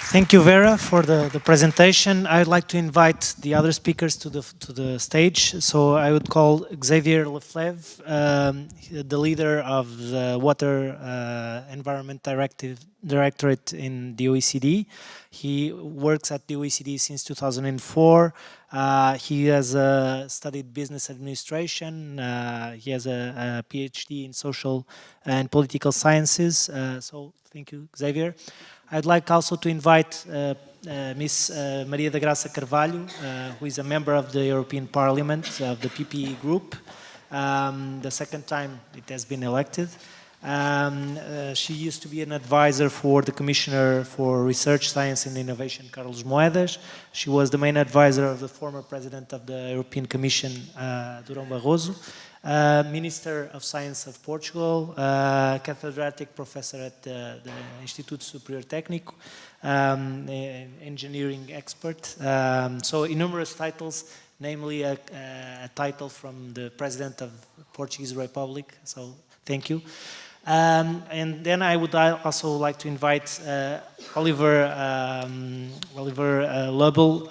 Thank you, Vera, for the presentation. I would like to invite the other speakers to the stage. So I would call Xavier Leflevre, the leader of the Water Environment Directorate in the OECD. He works at the OECD since 2004. He has studied business administration. He has a PhD in social and political sciences. So thank you, Xavier. I'd like also to invite Ms. Maria da Graça Carvalho, who is a member of the European Parliament of the PPE group. The second time it has been elected. She used to be an advisor for the Commissioner for Research, Science and Innovation, Carlos Moedas. She was the main advisor of the former President of the European Commission, Durão Barroso. Minister of Science of Portugal, catedrátic professor at the Instituto Superior Técnico, engineering expert. So numerous titles, namely a title from the President of the Portuguese Republic. So thank you. And then I would also like to invite Oliver Lobel.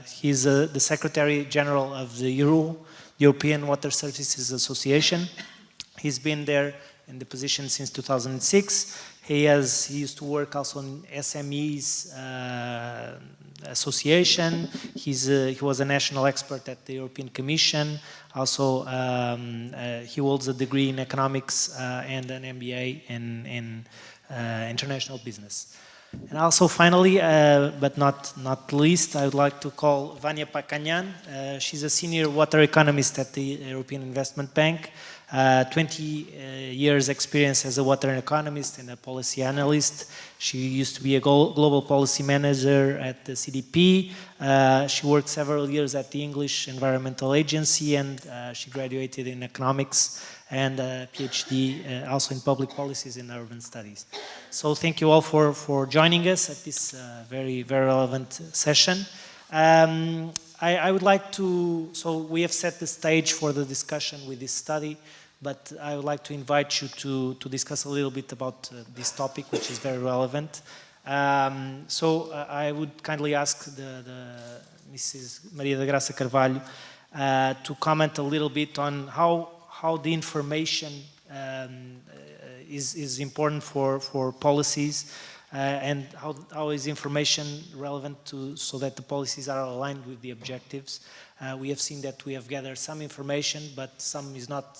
He's the Secretary General of the European Water Services Association. He's been there in the position since 2006. He used to work also in SMEs association. He was a national expert at the European Commission. Also, he holds a degree in economics and an MBA in international business. And also, finally, but not least, I would like to call Vania Pacanyan. She's a senior water economist at the European Investment Bank. 20 years experience as a water economist and a policy analyst. She used to be a global policy manager at the CDP. She worked several years at the English Environmental Agency, and she graduated in economics and a PhD also in public policies and urban studies. So thank you all for joining us at this very relevant session. I would like to, so we have set the stage for the discussion with this study, but I would like to invite you to discuss a little bit about this topic, which is very relevant. So I would kindly ask the Mrs. Maria da Graça Carvalho to comment a little bit on how the information is important for policies, and how is information relevant so that the policies are aligned with the objectives. We have seen that we have gathered some information, but some is not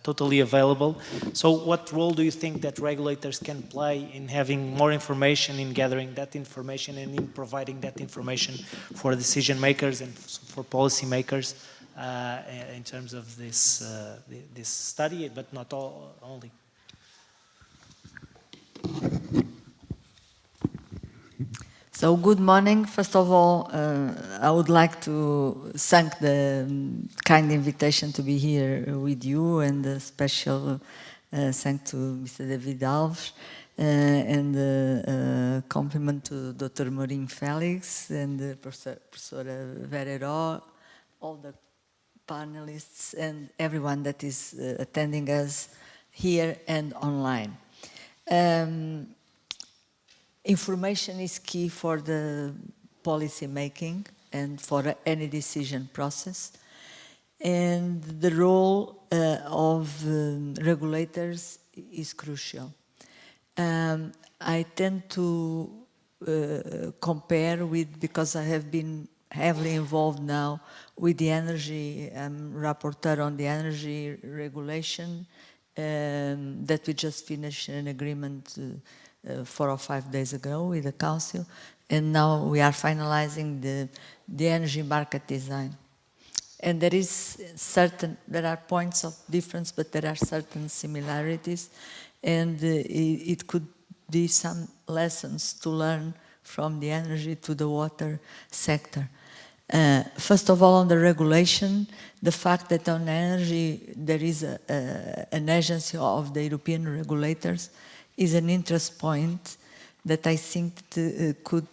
totally available. So what role do you think that regulators can play in having more information, in gathering that information, and in providing that information for decision makers and for policy makers in terms of this study, but not only? So good morning. First of all, I would like to thank the kind invitation to be here with you, and a special thank to Mr. David Alves, and a compliment to Dr. Mourinho Felix and Professor Vera, all the panelists and everyone that is attending us here and online. Information is key for the policy making and for any decision process. And the role of regulators is crucial. I tend to compare with, because I have been heavily involved now with the energy, I'm rapporteur on the energy regulation that we just finished an agreement 4 or 5 days ago with the Council, and now we are finalizing the energy market design. And there are points of difference, but there are certain similarities, and it could be some lessons to learn from the energy to the water sector. First of all, on the regulation, the fact that on energy there is an agency of the European regulators is an interest point that I think could,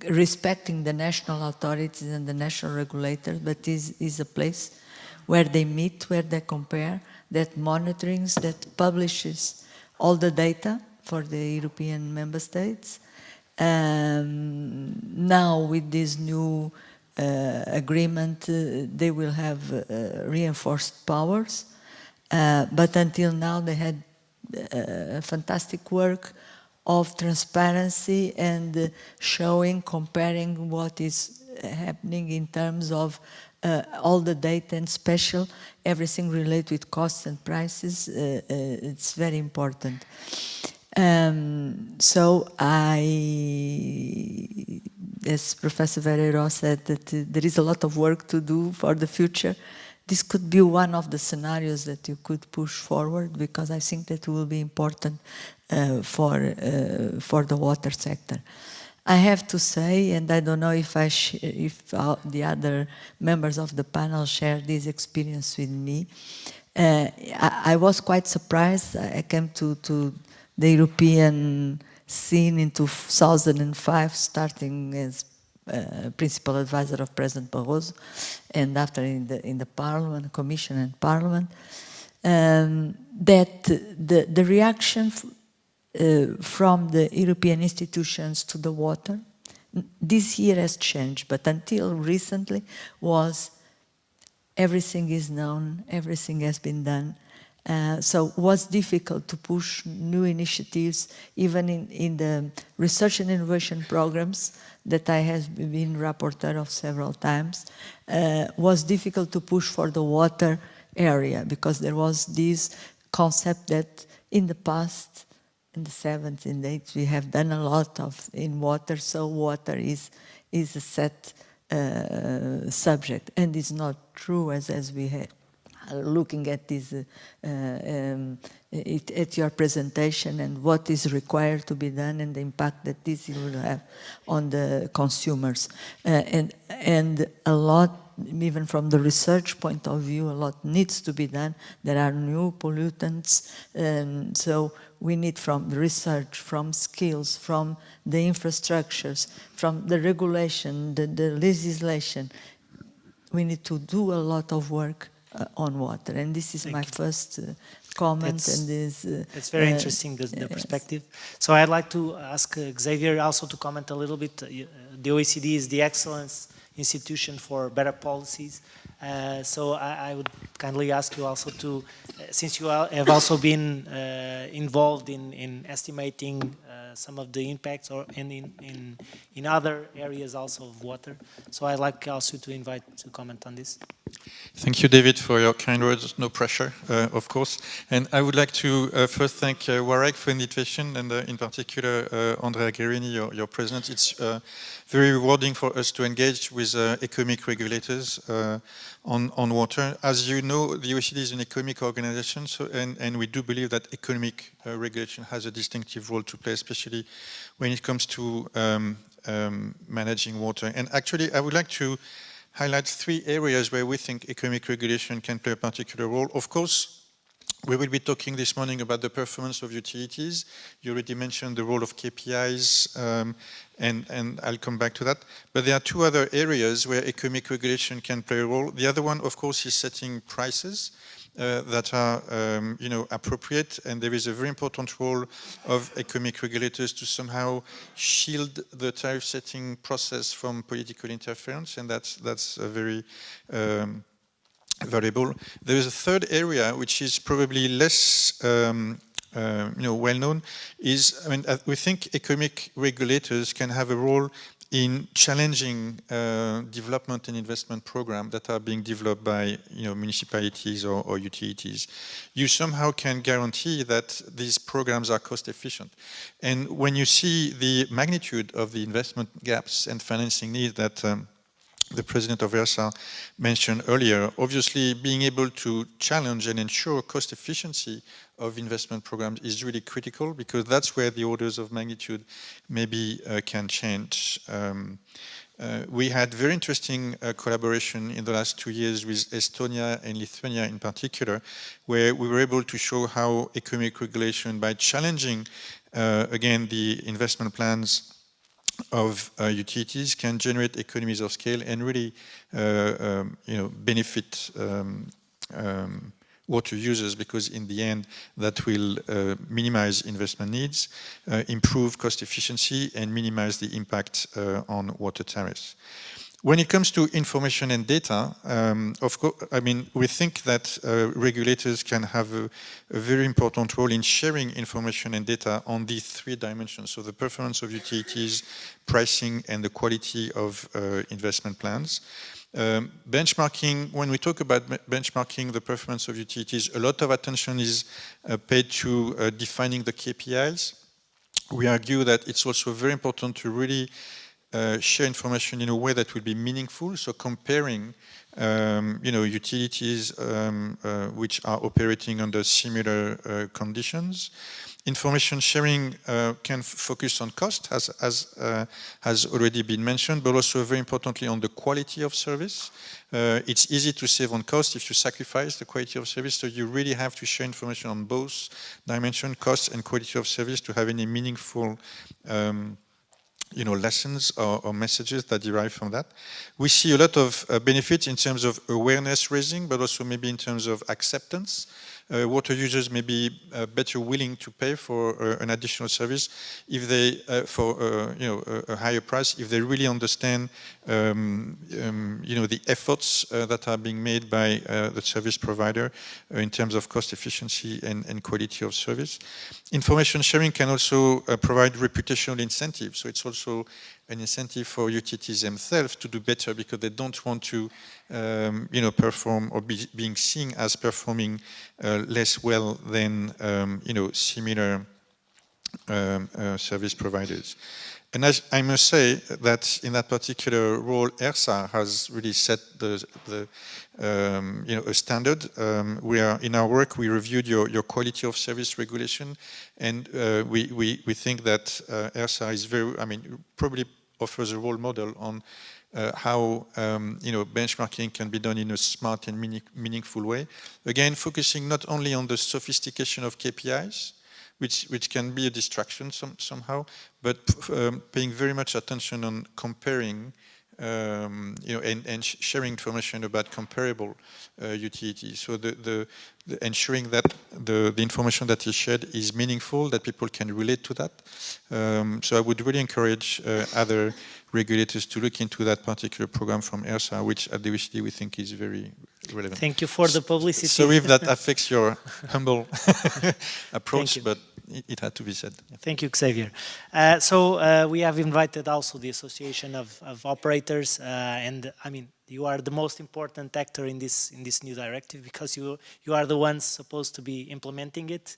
respecting the national authorities and the national regulators, but is a place where they meet, where they compare, that monitorings, that publishes all the data for the European member states, Now with this new agreement, they will have reinforced powers, but until now they had fantastic work of transparency and showing, comparing what is happening in terms of all the data, and special everything related with costs and prices. It's very important. So as Professor Verreiro said, that there is a lot of work to do for the future. This could be one of the scenarios that you could push forward, because I think that will be important for the water sector. I have to say, and I don't know if the other members of the panel share this experience with me, I was quite surprised. I came to the European scene in 2005, starting as principal advisor of President Barroso, and after in the Parliament, Commission and Parliament, that the reaction from the European institutions to the water this year has changed, but until recently was everything is known, everything has been done. So it was difficult to push new initiatives, even in the research and innovation programs that I have been rapporteur of several times. Was difficult to push for the water area, because there was this concept that in the past, in the 70s and 80s, we have done a lot in water, so water is a set subject, and it's not true as we have. Looking at this, at your presentation, and what is required to be done, and the impact that this will have on the consumers, and a lot, even from the research point of view, a lot needs to be done. There are new pollutants, so we need, from the research, from skills, from the infrastructures, from the regulation, the legislation. We need to do a lot of work on water, and this is my first comment. It's very interesting, the perspective. So I'd like to ask Xavier also to comment a little bit. The OECD is the excellence institution for better policies. So I would kindly ask you also to, since you have also been involved in estimating some of the impacts, or in other areas also of water. So I'd like also to invite to comment on this. Thank you, David, for your kind words. No pressure, of course. And I would like to first thank Warek for the invitation, and in particular, Andrea Guerini, your president. It's very rewarding for us to engage with economic regulators on water. As you know, the OECD is an economic organization, so, and we do believe that economic regulation has a distinctive role to play, especially when it comes to managing water. And actually, I would like to highlight 3 areas where we think economic regulation can play a particular role. Of course, we will be talking this morning about the performance of utilities. You already mentioned the role of KPIs, and I'll come back to that. But there are 2 other areas where economic regulation can play a role. The other one, of course, is setting prices that are appropriate, and there is a very important role of economic regulators to somehow shield the tariff setting process from political interference, and that's a very valuable. There is a third area which is probably less well known. We think economic regulators can have a role in challenging development and investment programs that are being developed by municipalities or utilities. You somehow can guarantee that these programs are cost efficient. And when you see the magnitude of the investment gaps and financing needs that the president of ERSA mentioned earlier, obviously being able to challenge and ensure cost efficiency of investment programs is really critical, because that's where the orders of magnitude maybe can change. We had very interesting collaboration in the last 2 years with Estonia and Lithuania in particular, where we were able to show how economic regulation, by challenging again the investment plans of utilities, can generate economies of scale and really benefit water users, because in the end that will minimize investment needs, improve cost efficiency, and minimize the impact on water tariffs. When it comes to information and data, of course, I mean, we think that regulators can have a very important role in sharing information and data on these three dimensions. So the performance of utilities, pricing, and the quality of investment plans. Benchmarking, when we talk about benchmarking the performance of utilities, a lot of attention is paid to defining the KPIs. We argue that it's also very important to really share information in a way that will be meaningful. So comparing, utilities which are operating under similar conditions. Information sharing can focus on cost, as has already been mentioned, but also very importantly on the quality of service. It's easy to save on cost if you sacrifice the quality of service, so you really have to share information on both dimensions, cost and quality of service, to have any meaningful lessons or messages that derive from that. We see a lot of benefits in terms of awareness raising, but also maybe in terms of acceptance. Water users may be better willing to pay for an additional service if they, for a higher price, if they really understand the efforts that are being made by the service provider in terms of cost efficiency and quality of service. Information sharing can also provide reputational incentives. So it's also an incentive for utilities themselves to do better, because they don't want to perform or being seen as performing less well than similar service providers. And as I must say that in that particular role, ERSA has really set a standard. We are in our work. We reviewed your quality of service regulation, and we think that ERSA is probably offers a role model on how benchmarking can be done in a smart and meaningful way. Again, focusing not only on the sophistication of KPIs, which can be a distraction somehow, but paying very much attention on comparing and sharing information about comparable utilities. So ensuring that the information that is shared is meaningful, that people can relate to that. So I would really encourage other regulators to look into that particular program from ERSA, which at the OECD we think is very relevant. Thank you for the publicity. Sorry if that affects your humble approach, but it had to be said. Thank you, Xavier. So we have invited also the Association of Operators, and I mean, you are the most important actor in this new directive, because you are the ones supposed to be implementing it.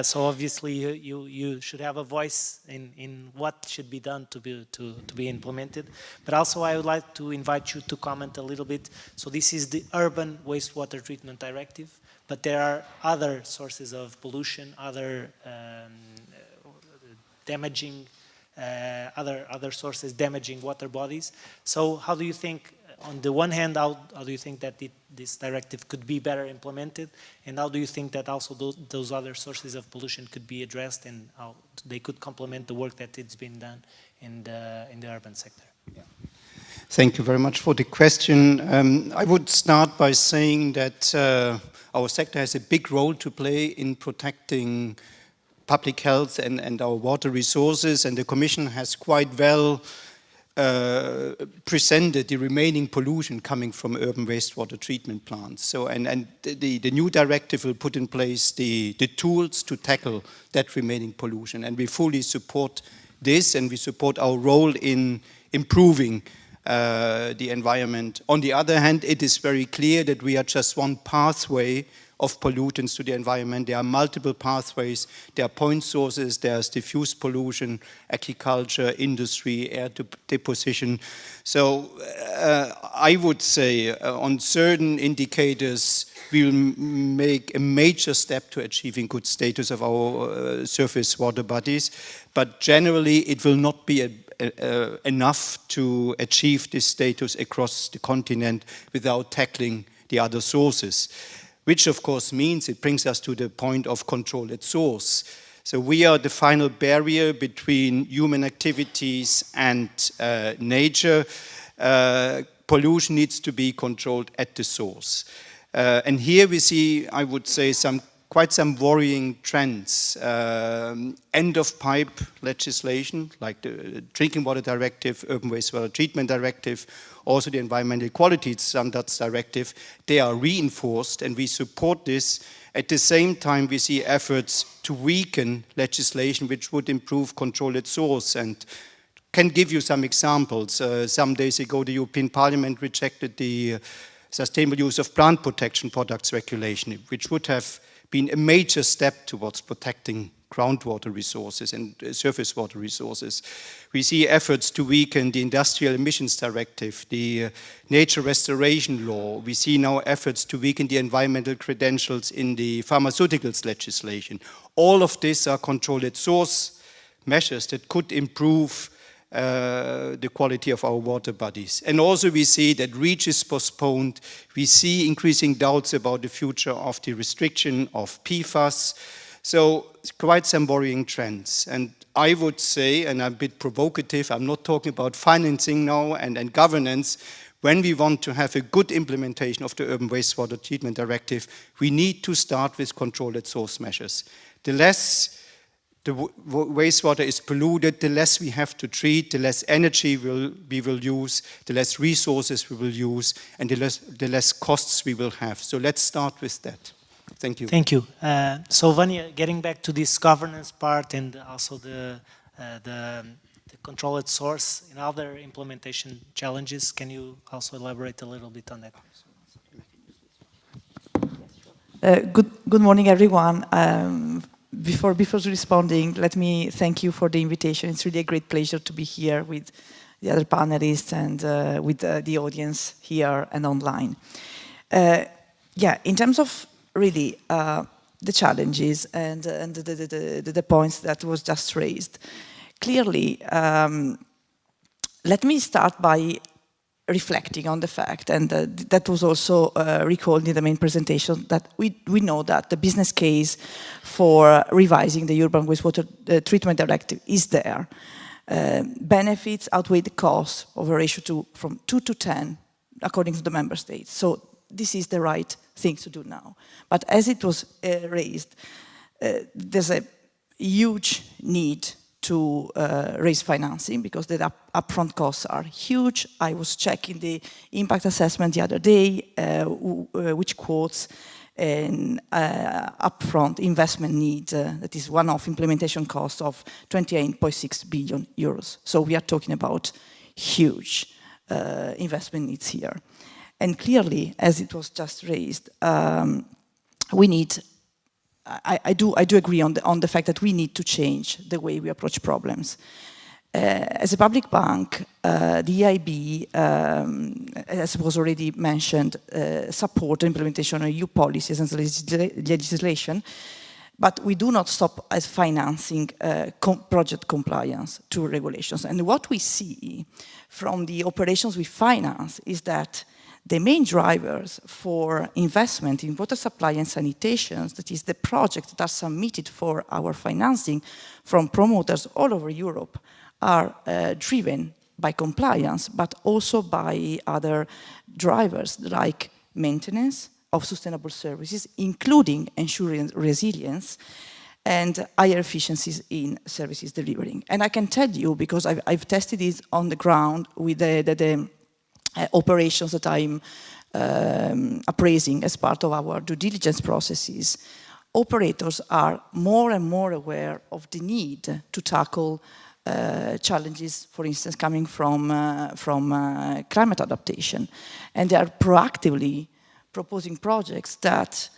So obviously you should have a voice in what should be done to be implemented. But also I would like to invite you to comment a little bit. So this is the Urban Wastewater Treatment Directive, but there are other sources of pollution, other damaging, other sources damaging water bodies. So how do you think, on the one hand, how do you think that this directive could be better implemented, and how do you think that also those other sources of pollution could be addressed, and how they could complement the work that it's been done in the urban sector? Yeah. Thank you very much for the question. I would start by saying that our sector has a big role to play in protecting public health and our water resources, and the Commission has quite well presented the remaining pollution coming from urban wastewater treatment plants. So, and the new directive will put in place the tools to tackle that remaining pollution, and we fully support this, and we support our role in improving the environment. On the other hand, it is very clear that we are just one pathway of pollutants to the environment. There are multiple pathways. There are point sources, there's diffuse pollution, agriculture, industry, air deposition. So I would say on certain indicators, we will make a major step to achieving good status of our surface water bodies. But generally, it will not be enough to achieve this status across the continent without tackling the other sources, which of course means it brings us to the point of control at source. So we are the final barrier between human activities and nature. Pollution needs to be controlled at the source. And here we see, I would say, quite some worrying trends. End of pipe legislation, like the Drinking Water Directive, Urban Wastewater Treatment Directive, also the Environmental Quality Standards Directive, they are reinforced and we support this. At the same time, we see efforts to weaken legislation which would improve control at source, and can give you some examples. Some days ago, the European Parliament rejected the sustainable use of plant protection products regulation, which would have been a major step towards protecting groundwater resources and surface water resources. We see efforts to weaken the Industrial Emissions Directive, the Nature Restoration Law. We see now efforts to weaken the environmental credentials in the pharmaceuticals legislation. All of these are control at source measures that could improve the quality of our water bodies. And also we see that REACH is postponed. We see increasing doubts about the future of the restriction of PFAS. So quite some worrying trends. And I would say, and I'm a bit provocative, I'm not talking about financing now and governance. When we want to have a good implementation of the Urban Wastewater Treatment Directive, we need to start with control at source measures. The less the wastewater is polluted, the less we have to treat, the less energy we will use, the less resources we will use, and the less costs we will have. So let's start with that. Thank you. Thank you. So Vanya, getting back to this governance part and also the control at source and other implementation challenges, can you also elaborate a little bit on that? Good morning, everyone. Before responding, let me thank you for the invitation. It's really a great pleasure to be here with the other panelists and with the audience here and online. Yeah, in terms of really the challenges and the points that was just raised, clearly, let me start by reflecting on the fact, and that was also recalled in the main presentation, that we know that the business case for revising the Urban Wastewater Treatment Directive is there. Benefits outweigh the costs of a ratio from 2 to 10, according to the member states. So this is the right thing to do now. But as it was raised, there's a huge need to raise financing because the upfront costs are huge. I was checking the impact assessment the other day, which quotes an upfront investment need that is one-off implementation cost of 28.6 billion euros. So we are talking about huge investment needs here. And clearly, as it was just raised, we need, I do agree on the fact that we need to change the way we approach problems. As a public bank, the EIB, as was already mentioned, support the implementation of EU policies and legislation, but we do not stop at financing project compliance to regulations. And what we see from the operations we finance is that the main drivers for investment in water supply and sanitation, that is the projects that are submitted for our financing from promoters all over Europe, are driven by compliance, but also by other drivers like maintenance of sustainable services, including ensuring resilience and higher efficiencies in services delivering. And I can tell you, because I've tested this on the ground with the operations that I'm appraising as part of our due diligence processes, operators are more and more aware of the need to tackle challenges, for instance, coming from climate adaptation. And they are proactively proposing projects that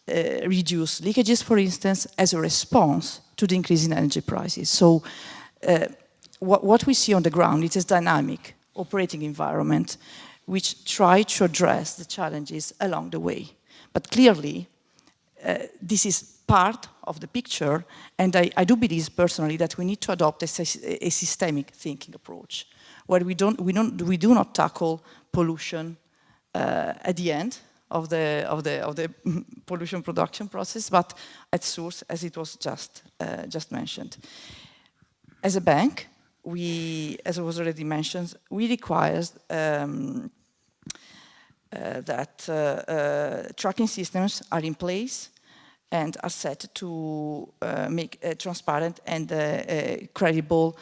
reduce leakages, for instance, as a response to the increase in energy prices. So what we see on the ground is a dynamic operating environment which try to address the challenges along the way. But clearly, this is part of the picture, and I do believe personally that we need to adopt a systemic thinking approach, where we do not tackle pollution at the end of the pollution production process, but at source, as it was just mentioned. As a bank, we, as it was already mentioned, we require that tracking systems are in place and are set to make transparent and credible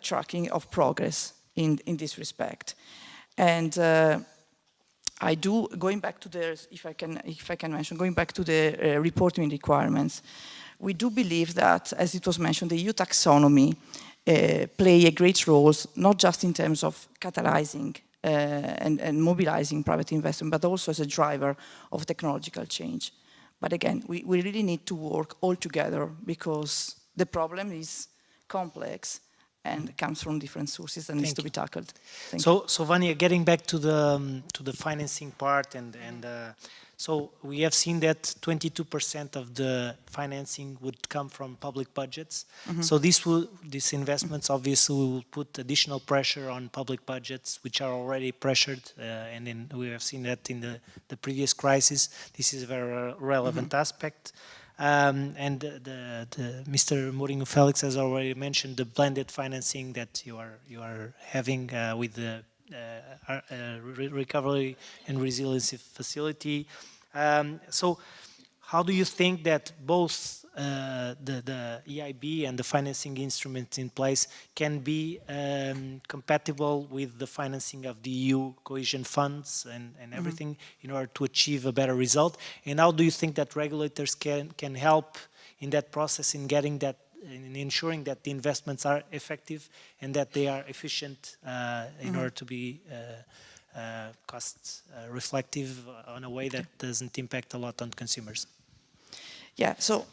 tracking of progress in this respect. And I do, going back to the, if I can mention, going back to the reporting requirements, we do believe that, as it was mentioned, the EU taxonomy play a great role, not just in terms of catalyzing and mobilizing private investment, but also as a driver of technological change. But again, we really need to work all together because the problem is complex and comes from different sources and needs to be tackled. So Vanya, getting back to the financing part, so we have seen that 22% of the financing would come from public budgets. So these investments obviously will put additional pressure on public budgets, which are already pressured, and then we have seen that in the previous crisis. This is a very relevant aspect. And Mr. Mourinho Felix has already mentioned the blended financing that you are having with the recovery and resiliency facility. So how do you think that both the EIB and the financing instruments in place can be compatible with the financing of the EU cohesion funds and everything in order to achieve a better result? And how do you think that regulators can help in that process, in getting that, in ensuring that the investments are effective and that they are efficient in order to be cost reflective on a way that doesn't impact a lot on consumers? Yeah, so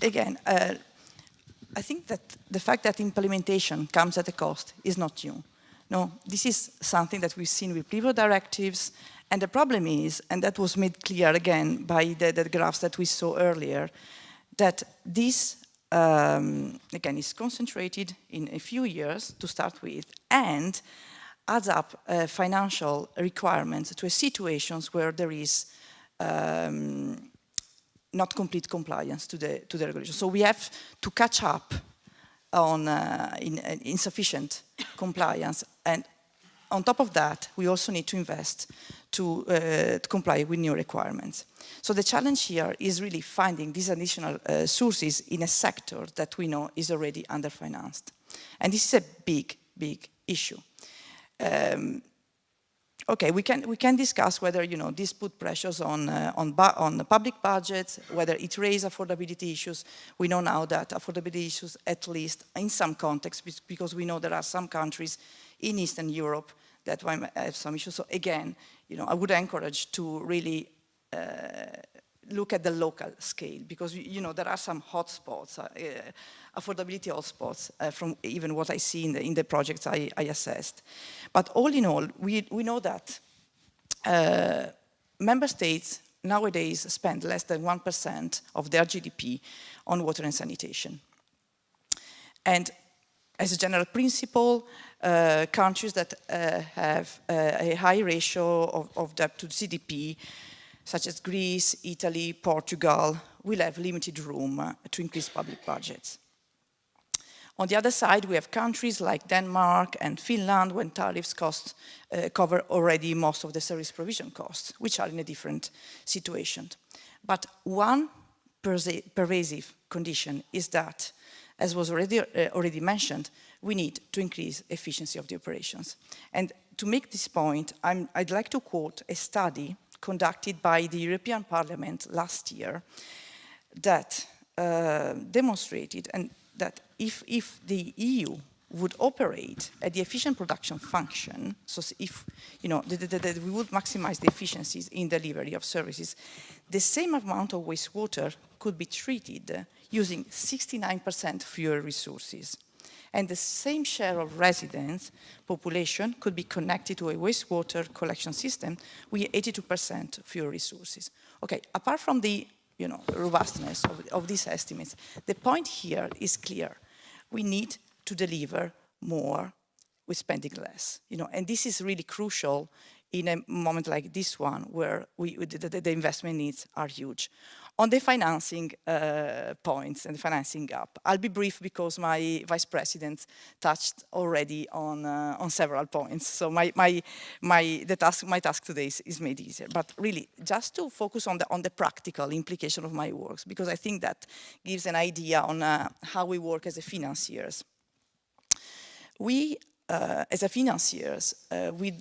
again, I think that the fact that implementation comes at a cost is not new. No, this is something that we've seen with previous directives, and the problem is, and that was made clear again by the graphs that we saw earlier, that this, again, is concentrated in a few years to start with, and adds up financial requirements to situations where there is not complete compliance to the regulation. So we have to catch up on insufficient compliance, and on top of that, we also need to invest to comply with new requirements. So the challenge here is really finding these additional sources in a sector that we know is already underfinanced. And this is a big, big issue. Okay, we can discuss whether this put pressures on the public budgets, whether it raises affordability issues. We know now that affordability issues, at least in some contexts, because we know there are some countries in Eastern Europe that might have some issues. So again, I would encourage to really look at the local scale, because there are some hotspots, affordability hotspots, from even what I see in the projects I assessed. But all in all, we know that member states nowadays spend less than 1% of their GDP on water and sanitation. And as a general principle, countries that have a high ratio of debt to GDP, such as Greece, Italy, Portugal, will have limited room to increase public budgets. On the other side, we have countries like Denmark and Finland, when tariffs costs cover already most of the service provision costs, which are in a different situation. But one pervasive condition is that, as was already mentioned, we need to increase efficiency of the operations. And to make this point, I'd like to quote a study conducted by the European Parliament last year that demonstrated that if the EU would operate at the efficient production function, so if we would maximize the efficiencies in delivery of services, the same amount of wastewater could be treated using 69% fewer resources. And the same share of residents, population, could be connected to a wastewater collection system with 82% fewer resources. Okay, apart from the robustness of these estimates, the point here is clear. We need to deliver more with spending less. And this is really crucial in a moment like this one, where the investment needs are huge. On the financing points and the financing gap, I'll be brief because my vice president touched already on several points. So my task today is made easier. But really, just to focus on the practical implication of my works, because I think that gives an idea on how we work as a financiers. We, as a financiers, we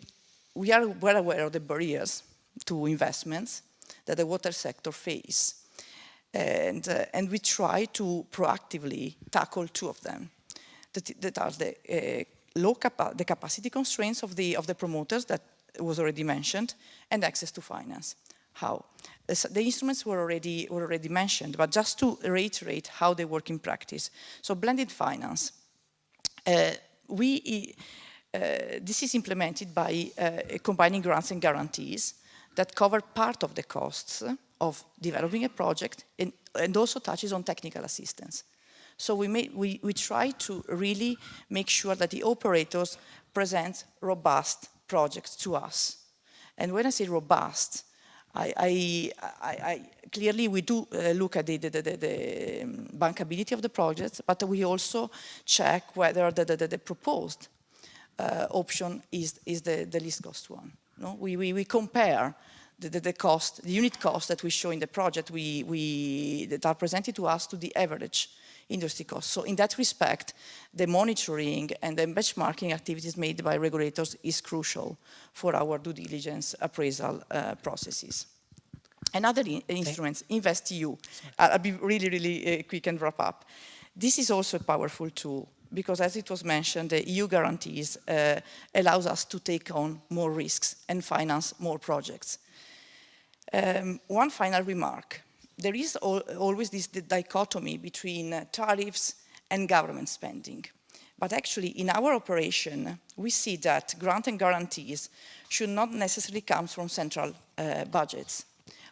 are well aware of the barriers to investments that the water sector face. And we try to proactively tackle two of them. That are the capacity constraints of the promoters that was already mentioned, and access to finance. How? The instruments were already mentioned, but just to reiterate how they work in practice. So blended finance. This is implemented by combining grants and guarantees that cover part of the costs of developing a project and also touches on technical assistance. So we try to really make sure that the operators present robust projects to us. And when I say robust, clearly we do look at the bankability of the projects, but we also check whether the proposed option is the least cost one. No? We compare the cost, the unit cost that we show in the project that are presented to us to the average industry cost. So in that respect, the monitoring and the benchmarking activities made by regulators is crucial for our due diligence appraisal processes. Another instruments, InvestEU. I'll be really quick and wrap up. This is also a powerful tool because, as it was mentioned, the EU guarantees allows us to take on more risks and finance more projects. One final remark. There is always this dichotomy between tariffs and government spending. But actually, in our operation, we see that grant and guarantees should not necessarily come from central budgets.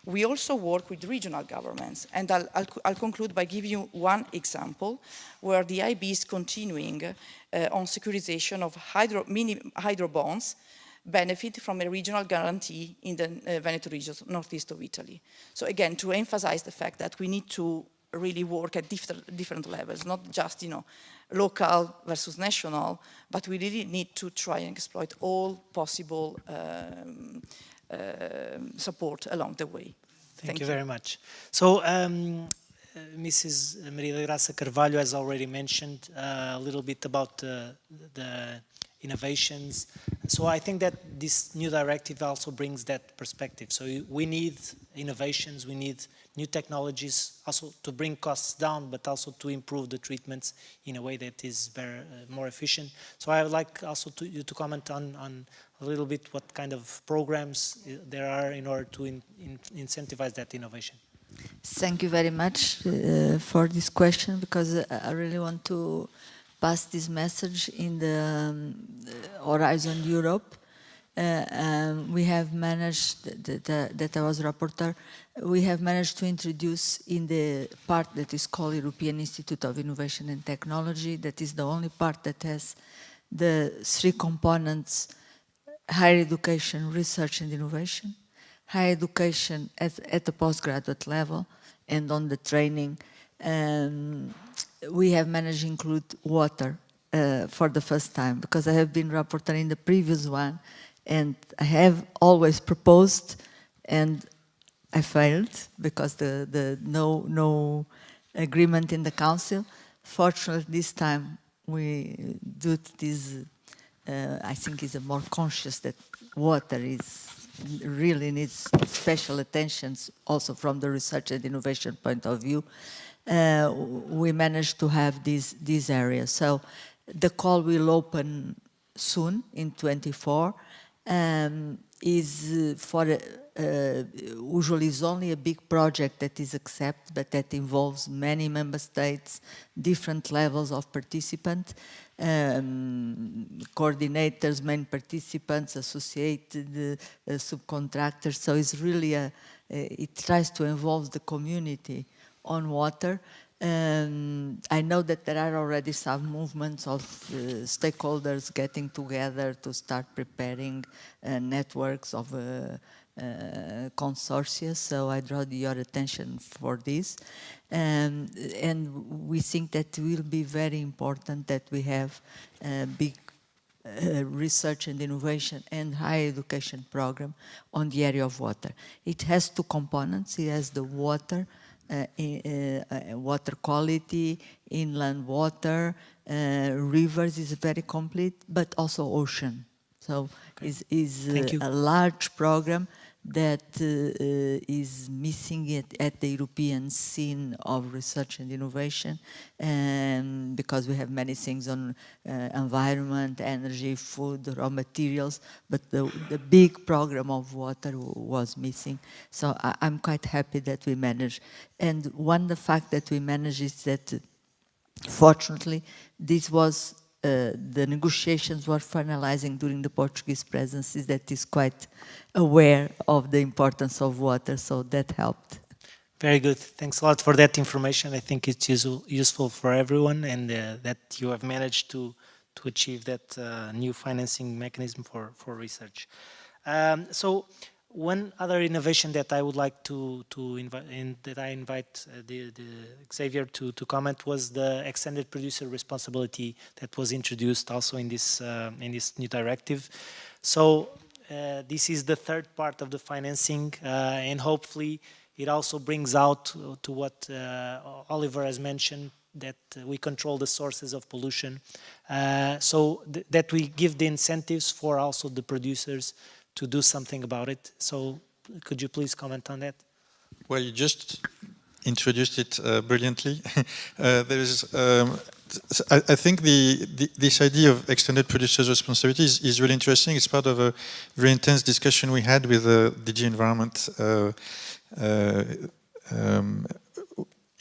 We also work with regional governments. And I'll conclude by giving you one example where the IB is continuing on securitization of hydro bonds benefit from a regional guarantee in the Veneto region, northeast of Italy. So again, to emphasize the fact that we need to really work at different levels, not just local versus national, but we really need to try and exploit all possible support along the way. Thank you very much. So Mrs. Maria da Graça Carvalho has already mentioned a little bit about the innovations. So I think that this new directive also brings that perspective. So we need innovations, we need new technologies also to bring costs down, but also to improve the treatments in a way that is more efficient. So I would like also you to comment on a little bit what kind of programs there are in order to incentivize that innovation. Thank you very much for this question, because I really want to pass this message in the Horizon Europe. We have managed, that I was rapporteur, we have managed to introduce in the part that is called European Institute of Innovation and Technology, that is the only part that has the three components: higher education, research and innovation, higher education at the postgraduate level, and on the training. We have managed to include water for the first time, because I have been rapporteur in the previous one, and I have always proposed, and I failed because the no agreement in the council. Fortunately, this time we do this. I think is a more conscious that water really needs special attention, also from the research and innovation point of view. We managed to have these areas. So the call will open soon in 24. Is for usually is only a big project that is accepted, but that involves many member states, different levels of participants, coordinators, main participants, associated subcontractors. So it's really it tries to involve the community on water. I know that there are already some movements of stakeholders getting together to start preparing networks of consortia, so I draw your attention for this. And we think that it will be very important that we have big research and innovation and higher education program on the area of water. It has two components. It has the water, water quality, inland water, rivers is very complete, but also ocean. So Okay. is Thank you. a large program that is missing at the European scene of research and innovation, and because we have many things on environment, energy, food, raw materials, but the big program of water was missing. So I'm quite happy that we managed. And the fact that we managed is that, fortunately, this was the negotiations were finalizing during the Portuguese presidency that is quite aware of the importance of water, so that helped. Very good. Thanks a lot for that information. I think it's useful for everyone, and that you have managed to achieve that new financing mechanism for research. So one other innovation that I would like to invite, and that I invite the Xavier to comment, was the extended producer responsibility that was introduced also in this new directive. So this is the third part of the financing, and hopefully it also brings out to what Oliver has mentioned, that we control the sources of pollution, so that we give the incentives for also the producers to do something about it. So could you please comment on that? Well, you just introduced it brilliantly. I think this idea of extended producer's responsibility is really interesting. It's part of a very intense discussion we had with DG Environment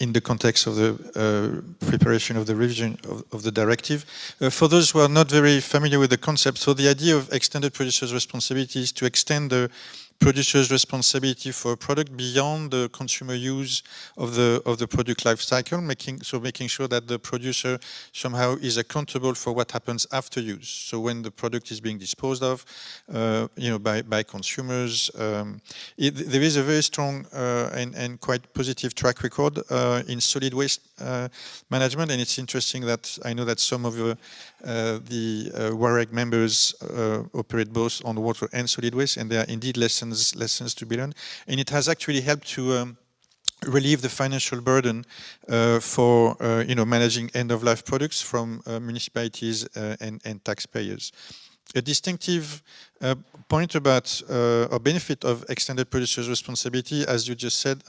in the context of the preparation of the revision of the directive. For those who are not very familiar with the concept, so the idea of extended producer's responsibility is to extend the producer's responsibility for a product beyond the consumer use of the product life cycle, making sure that the producer somehow is accountable for what happens after use. So when the product is being disposed of, by consumers, there is a very strong and quite positive track record in solid waste management, and it's interesting that I know that some of the WAREG members operate both on water and solid waste, and there are indeed lessons to be learned. And it has actually helped to relieve the financial burden for managing end-of-life products from municipalities and taxpayers. A distinctive point about or benefit of extended producer's responsibility, as you just said,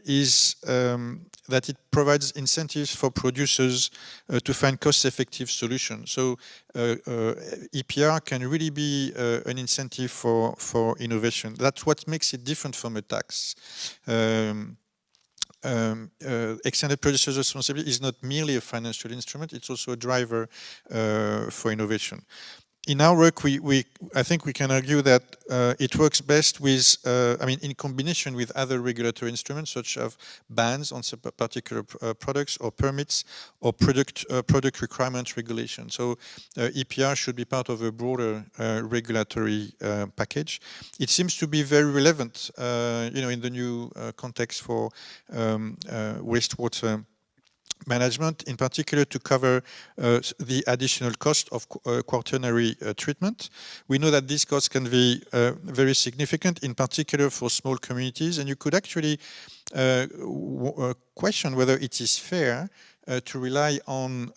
is that it provides incentives for producers to find cost-effective solutions. So EPR can really be an incentive for innovation. That's what makes it different from a tax. Extended producer's responsibility is not merely a financial instrument, it's also a driver for innovation. In our work, I think we can argue that it works best with, in combination with other regulatory instruments, such as bans on particular products or permits or product requirement regulation. So EPR should be part of a broader regulatory package. It seems to be very relevant, in the new context for wastewater management, in particular to cover the additional cost of quaternary treatment. We know that these costs can be very significant, in particular for small communities, and you could actually question whether it is fair to rely on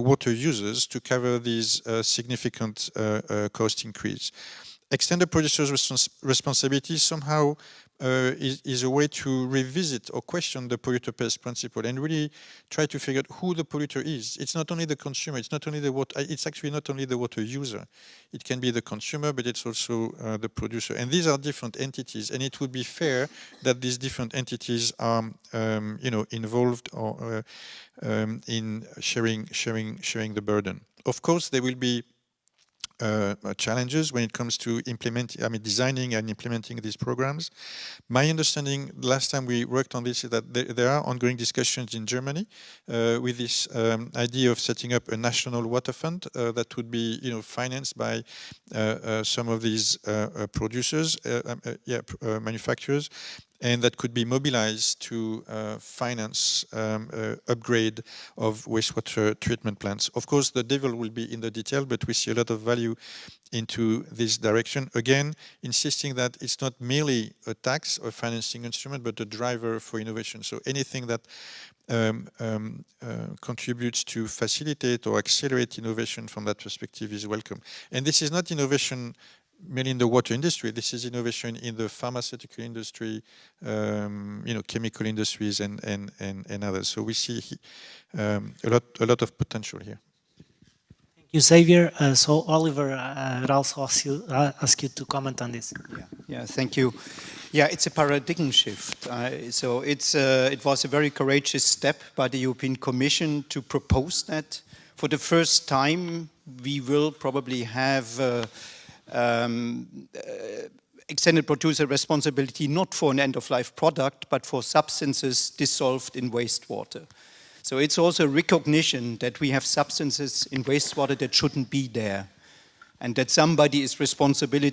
water users to cover these significant cost increase. Extended producer's responsibility somehow is a way to revisit or question the polluter pays principle and really try to figure out who the polluter is. It's not only the consumer, it's not only the water, it's actually not only the water user. It can be the consumer, but it's also the producer. And these are different entities, and it would be fair that these different entities are, involved or in sharing the burden. Of course, there will be challenges when it comes to designing and implementing these programs. My understanding last time we worked on this is that there are ongoing discussions in Germany with this idea of setting up a national water fund that would be, financed by some of these producers, manufacturers, and that could be mobilized to finance upgrade of wastewater treatment plants. Of course, the devil will be in the detail, but we see a lot of value into this direction. Again, insisting that it's not merely a tax or financing instrument, but a driver for innovation. So anything that contributes to facilitate or accelerate innovation from that perspective is welcome. And this is not innovation merely in the water industry. This is innovation in the pharmaceutical industry, chemical industries, and others. So we see a lot of potential here. Thank you, Xavier. So Oliver, I'd also ask you to comment on this. Yeah, thank you. Yeah, it's a paradigm shift. So it was a very courageous step by the European Commission to propose that. For the first time, we will probably have extended producer responsibility not for an end-of-life product, but for substances dissolved in wastewater. So it's also a recognition that we have substances in wastewater that shouldn't be there, and that somebody is responsible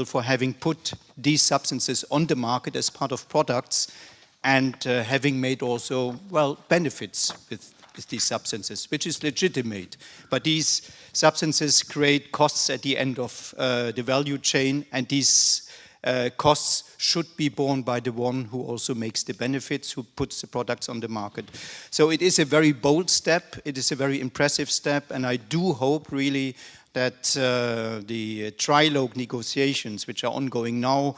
for having put these substances on the market as part of products and having made also, benefits with these substances, which is legitimate. But these substances create costs at the end of the value chain, and these costs should be borne by the one who also makes the benefits, who puts the products on the market. So it is a very bold step, it is a very impressive step, and I do hope really that the trilogue negotiations, which are ongoing now,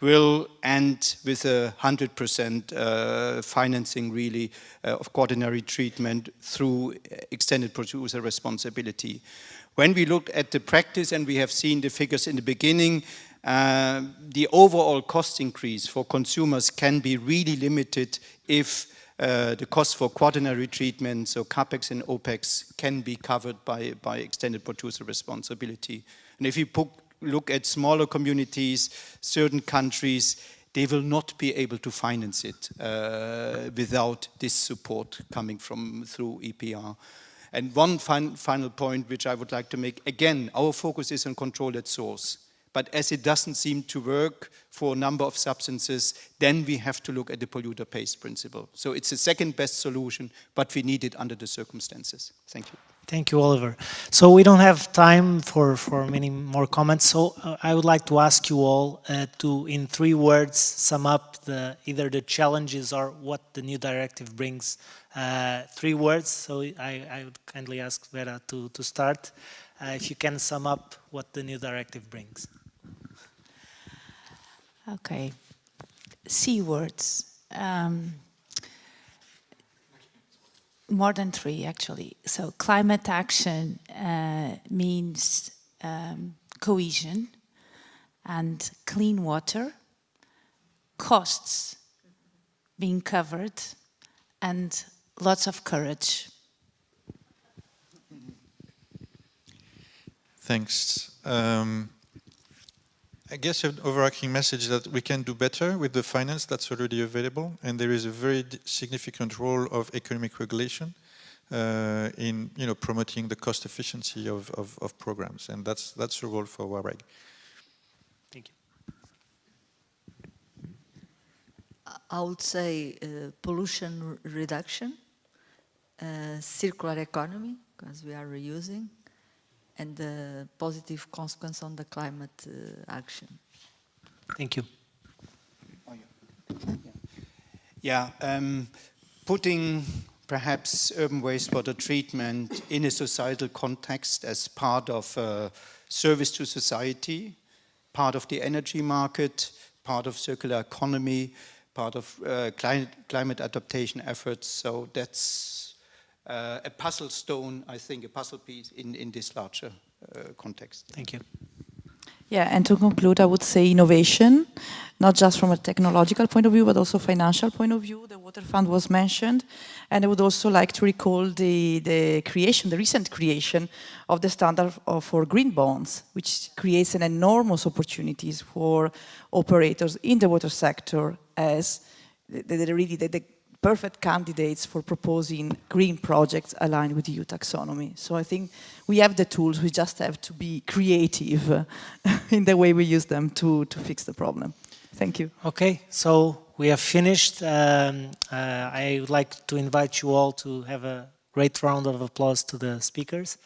will end with 100% financing really of quaternary treatment through extended producer responsibility. When we look at the practice, and we have seen the figures in the beginning, the overall cost increase for consumers can be really limited if the cost for quaternary treatment, so CAPEX and OPEX, can be covered by extended producer responsibility. And if you look at smaller communities, certain countries, they will not be able to finance it without this support coming through EPR. And one final point which I would like to make, again, our focus is on control at source. But as it doesn't seem to work for a number of substances, then we have to look at the polluter pays principle. So it's the second best solution, but we need it under the circumstances. Thank you. Thank you, Oliver. So we don't have time for many more comments. So I would like to ask you all to, in 3 words, sum up either the challenges or what the new directive brings. 3 words. So I would kindly ask Vera to start. If you can sum up what the new directive brings. Okay. C words. More than 3, actually. So climate action means cohesion and clean water, costs being covered, and lots of courage. Thanks. I guess an overarching message that we can do better with the finance that's already available, and there is a very significant role of economic regulation in promoting the cost efficiency of programs, and that's the role for WAREG. Thank you. I would say pollution reduction, circular economy, because we are reusing, and the positive consequence on the climate action. Thank you. Putting perhaps urban wastewater treatment in a societal context as part of service to society, part of the energy market, part of circular economy, part of climate adaptation efforts. So that's a puzzle stone, I think, a puzzle piece in this larger context. Thank you. Yeah, and to conclude, I would say innovation, not just from a technological point of view, but also financial point of view. The Water Fund was mentioned, and I would also like to recall the recent creation of the standard for green bonds, which creates an enormous opportunities for operators in the water sector as the perfect candidates for proposing green projects aligned with the EU taxonomy. So I think we have the tools, we just have to be creative in the way we use them to fix the problem. Thank you. Okay, so we have finished. I would like to invite you all to have a great round of applause to the speakers.